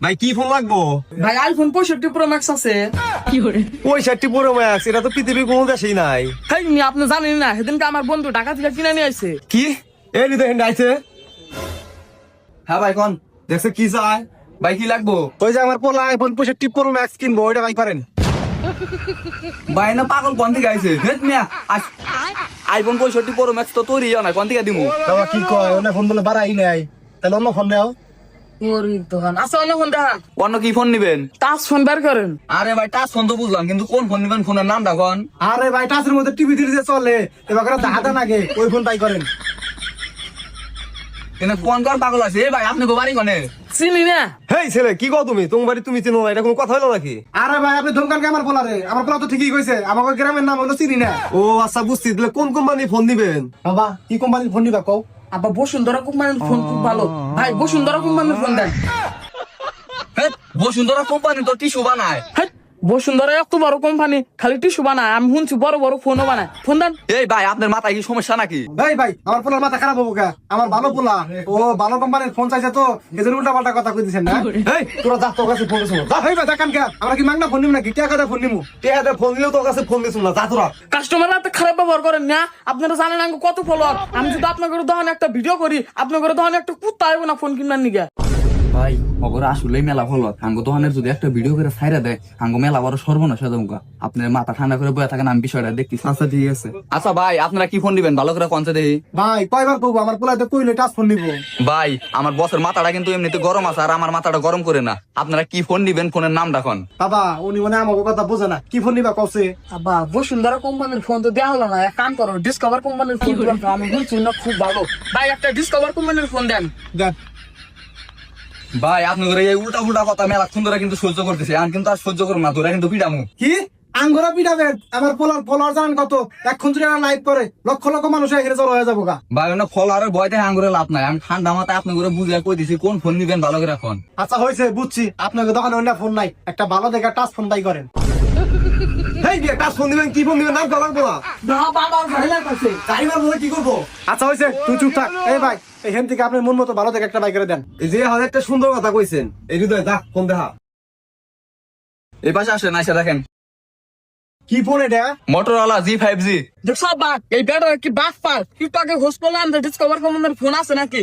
ভাই কি ফোন লাগবো? ভাই আইফোন 65 প্রো ম্যাক্স আছে। 65 প্রো ম্যাক্স, এটা তো পৃথিবীর কোনো দেশেই নাই। হেই মি আপনি জানেন না, সেদিনকে আমার বন্ধু ঢাকা থেকে কিনে নিয়ে আইছে। কি এই দেখেন আইছে? হ্যাঁ ভাই কোন দেখছে কি চায়? ভাই কি লাগবো? ওই যে আমার পোলা আইফোন 65 প্রো ম্যাক্স কিনবো, ওইটা ভাই পারেন? ভাই না পাগল কোন থেকে আইছে? হেট মিয়া আইফোন 65 প্রো ম্যাক্স তো তোরই না, কোন থেকে দিমু? বাবা কি কয়, ওনা ফোন বলে বাড়াই নাই, তাহলে অন্য ফোন নাও। ওরে দোকান আচ্ছা, অন্য ফোন দেখান। অন্য কি ফোন নিবেন? টাচ ফোন বের করেন। আরে ভাই টাচ ফোন তো বুঝলাম, কিন্তু কোন ফোন নিবেন ফোনের নামটা কোন? আরে ভাই টাচের মধ্যে টিভি দিয়ে যে চলে, এবার হাতে নাগে ওই ফোন তাই করেন। কিন্তু কোন কোন পাগল আছে? এ ভাই আপনি গো বাড়ি কোনে? চিনি না। হেই ছেলে কি কও তুমি? তোমার বাড়ি তুমি চিনো না, এটা কোনো কথা হলো নাকি? আরে ভাই আপনি ধমকান কে আমার পোলা রে? আমার পোলা তো ঠিকই কইছে, আমাদের গ্রামের নাম হলো চিনি না। ও আচ্ছা বুঝছি, তাহলে কোন কোম্পানি ফোন দিবেন? বাবা কি কোম্পানির ফোন নিবা কও? আবার বসুন্ধরা কোম্পানির ফোন খুব ভালো। ভাই বসুন্ধরা কোম্পানির ফোন দেন। হেট বসুন্ধরা কোম্পানি তো টিস্যু বানায়। হেই, বসুন্ধরা এত বড় কোম্পানি, খালি টিস্যু বানায়? আমি শুনছি বড় বড় ফোনও বানায়। ফোন দেন। এই ভাই আপনার মাথায় কি সমস্যা নাকি? ভাই আমার পোলার মাথা খারাপ হবো কা? আমার ভালো পোলা, ও ভালো কোম্পানির ফোন চাইছে তো এজন্য উল্টা পাল্টা কথা কই দিছেন না? এই তোরা যা, তোর কাছে ফোন দিছ যা। ভাই দেখান কে? আমরা কি মাগনা ফোন নিব নাকি? টাকা দে ফোন নিমু, টাকা দে ফোন দিলেও তোর কাছে ফোন দিছ না, যা তোরা। কাস্টমাররা এত খারাপ ব্যবহার করেন না? আপনারা জানেন আমি কত ফলোয়ার? আমি যদি আপনাদের দোকানে একটা ভিডিও করি, আপনাদের দোকানে একটা কুত্তা আইব না ফোন কিনবার নিগে। ভাই অগর আসলেই মেলা ভালো। আঙ্গ দোকানের যদি একটা ভিডিও করে ছাইরা দেয়, আঙ্গ মেলা বড় সর্বনাশ হয়ে যাবে। আপনার মাথা ঠান্ডা করে বয়ে থাকেন, আমি বিষয়টা দেখতেছি। আচ্ছা ঠিক আছে। আচ্ছা ভাই আপনারা কি ফোন দিবেন ভালো করে কনসে দেখি। ভাই কয়বার কইবো, আমার পোলা তো কইলে টাচ ফোন নিব। ভাই আমার বসের মাথাটা কিন্তু এমনিতে গরম আছে, আর আমার মাথাটা গরম করে না। আপনারা কি ফোন দিবেন, ফোনের নাম রাখন। বাবা উনি মানে আমাকে কথা বোঝে না, কি ফোন নিবা কওছে? আবার বসুন্ধরা কোম্পানির ফোন তো দেওয়া হলো না, এক কাম করো ডিসকভার কোম্পানির ফোন দিবেন। আমি বলছি না খুব ভালো। ভাই একটা ডিসকভার কোম্পানির ফোন দেন। দেন। ভাই আপনি করে এই উল্টা উল্টা কথা মেলা সুন্দর কিন্তু সহ্য করতেছে, আমি কিন্তু আর সহ্য করবো না, তোরা কিন্তু পিটামু। কি আঙ্গুরা পিটাবেন? আমার পোলার ফলোয়ার জানেন কত? এখন যদি লাইভ করে লক্ষ লক্ষ মানুষ এখানে জড়ো হয়ে যাবো গা। ভাই না ফল আর ভয় দেখে আঙ্গুরে লাভ নাই। আমি ঠান্ডা মাথায় আপনি করে বুঝে কই দিছি কোন ফোন নিবেন ভালো করে এখন। আচ্ছা হয়েছে বুঝছি, আপনাকে দোকানে অন্য ফোন নাই, একটা ভালো দেখে টাচ ফোন তাই করেন। টাচ ফোন দিবেন, কি ফোন দিবেন নাম কলার বলা। কি করবো? আচ্ছা হয়েছে, তুই চুপ থাক। এই ভাই এখান থেকে আপনার মন মতো ভালো দেখে একটা বাইক করে দেন। এই যে একটা সুন্দর কথা কইছেন, এই হৃদয় দা ফোন দেখা। এই পাশে আসেন, আইসা দেখেন কি ফোন এটা? Motorola G5G। দেখছো বাঘ, এই বেটা কি বাঘ পার? কি টাকে হোস করলাম ডিসকভার কোম্পানির ফোন আছে নাকি?